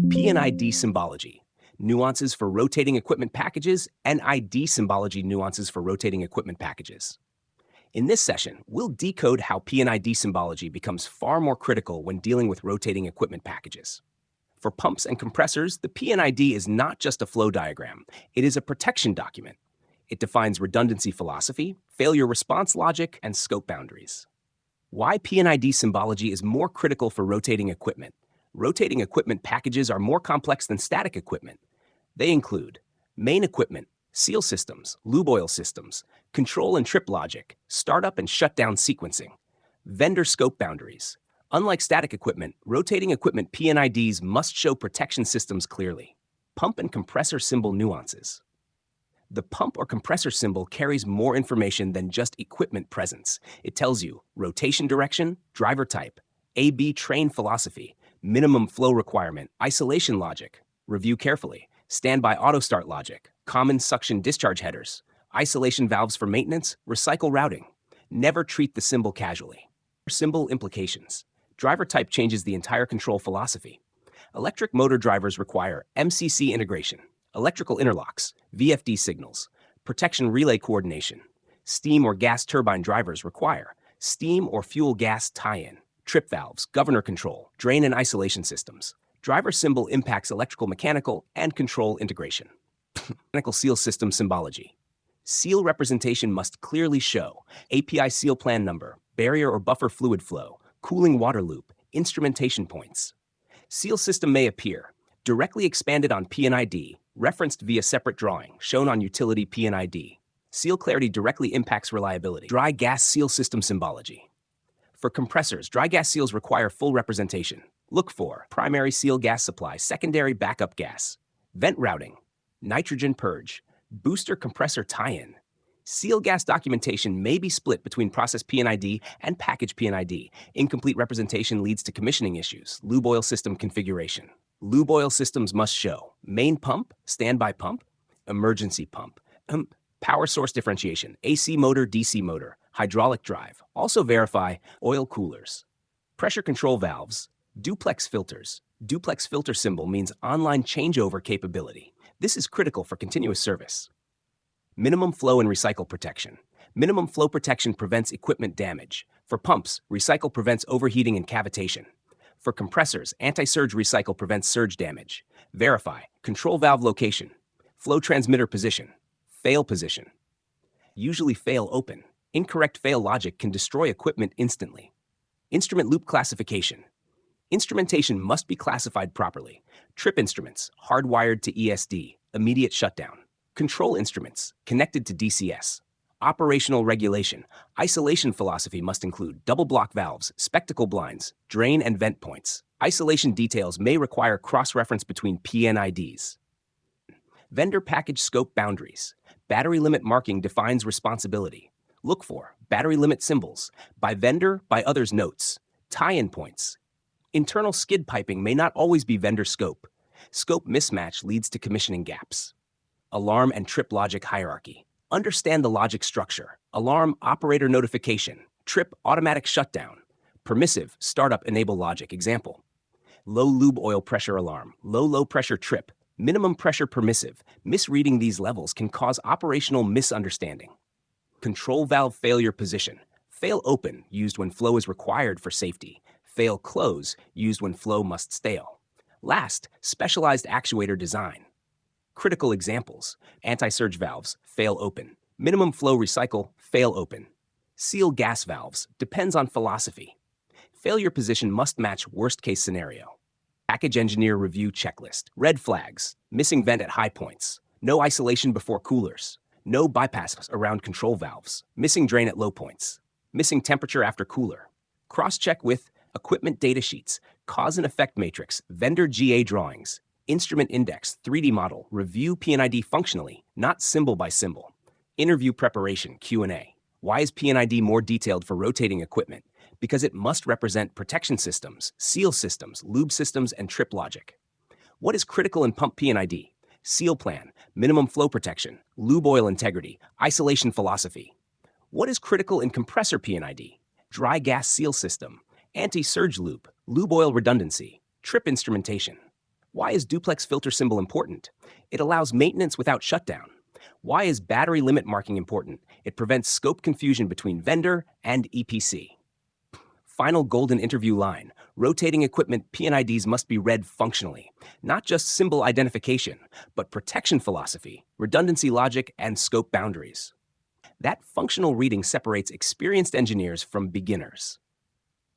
P&ID Symbology, Nuances for Rotating Equipment Packages, and ID Symbology Nuances for Rotating Equipment Packages. In this session, we'll decode how P&ID symbology becomes far more critical when dealing with rotating equipment packages. For pumps and compressors, the P&ID is not just a flow diagram, it is a protection document. It defines redundancy philosophy, failure response logic, and scope boundaries. Why P&ID symbology is more critical for rotating equipment. Rotating equipment packages are more complex than static equipment. They include main equipment, seal systems, lube oil systems, control and trip logic, startup and shutdown sequencing, vendor scope boundaries. Unlike static equipment, rotating equipment P&IDs must show protection systems clearly. Pump and compressor symbol nuances. The pump or compressor symbol carries more information than just equipment presence. It tells you rotation direction, driver type, AB train philosophy, minimum flow requirement, isolation logic, review carefully, standby auto start logic, common suction discharge headers, isolation valves for maintenance, recycle routing. Never treat the symbol casually. Symbol implications. Driver type changes the entire control philosophy. Electric motor drivers require MCC integration, electrical interlocks, VFD signals, protection relay coordination. Steam or gas turbine drivers require steam or fuel gas tie-in, trip valves, governor control, drain and isolation systems. Driver symbol impacts electrical, mechanical, and control integration. Mechanical seal system symbology. Seal representation must clearly show API seal plan number, barrier or buffer fluid flow, cooling water loop, instrumentation points. Seal system may appear directly expanded on P&ID, referenced via separate drawing, shown on utility P&ID. Seal clarity directly impacts reliability. Dry gas seal system symbology. For compressors, dry gas seals require full representation. Look for primary seal gas supply, secondary backup gas, vent routing, nitrogen purge, booster compressor tie-in. Seal gas documentation may be split between process P&ID and package P&ID. Incomplete representation leads to commissioning issues. Lube oil system configuration. Lube oil systems must show main pump, standby pump, emergency pump, power source differentiation, AC motor, DC motor, hydraulic drive. Also verify oil coolers. Pressure control valves, duplex filters. Duplex filter symbol means online changeover capability. This is critical for continuous service. Minimum flow and recycle protection. Minimum flow protection prevents equipment damage. For pumps, recycle prevents overheating and cavitation. For compressors, anti-surge recycle prevents surge damage. Verify control valve location, flow transmitter position, fail position. Usually fail open. Incorrect fail logic can destroy equipment instantly. Instrument loop classification. Instrumentation must be classified properly. Trip instruments, hardwired to ESD, immediate shutdown. Control instruments, connected to DCS. Operational regulation. Isolation philosophy must include double block valves, spectacle blinds, drain and vent points. Isolation details may require cross-reference between P&IDs. Vendor package scope boundaries. Battery limit marking defines responsibility. Look for battery limit symbols, by vendor, by others notes, tie-in points. Internal skid piping may not always be vendor scope. Scope mismatch leads to commissioning gaps. Alarm and trip logic hierarchy. Understand the logic structure. Alarm operator notification. Trip automatic shutdown. Permissive startup enable logic. Example. Low lube oil pressure alarm. Low pressure trip. Minimum pressure permissive. Misreading these levels can cause operational misunderstanding. Control valve failure position. Fail open, used when flow is required for safety. Fail close, used when flow must stale. Last, specialized actuator design. Critical examples: anti-surge valves, fail open. Minimum flow recycle, fail open. Seal gas valves, depends on philosophy. Failure position must match worst case scenario. Package engineer review checklist. Red flags, missing vent at high points. No isolation before coolers. No bypass around control valves. Missing drain at low points. Missing temperature after cooler. Cross-check with equipment data sheets, cause and effect matrix, vendor GA drawings, instrument index, 3D model, review P&ID functionally, not symbol by symbol. Interview preparation, Q&A. Why is P&ID more detailed for rotating equipment? Because it must represent protection systems, seal systems, lube systems, and trip logic. What is critical in pump P&ID? Seal plan, minimum flow protection, lube oil integrity, isolation philosophy. What is critical in compressor P&ID? Dry gas seal system, anti-surge loop, lube oil redundancy, trip instrumentation. Why is duplex filter symbol important? It allows maintenance without shutdown. Why is battery limit marking important? It prevents scope confusion between vendor and EPC. Final golden interview line. Rotating equipment P&IDs must be read functionally, not just symbol identification, but protection philosophy, redundancy logic, and scope boundaries. That functional reading separates experienced engineers from beginners.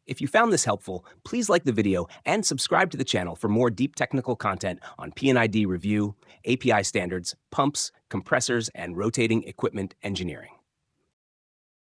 If you found this helpful, please like the video and subscribe to the channel for more deep technical content on P&ID review, API standards, pumps, compressors, and rotating equipment engineering.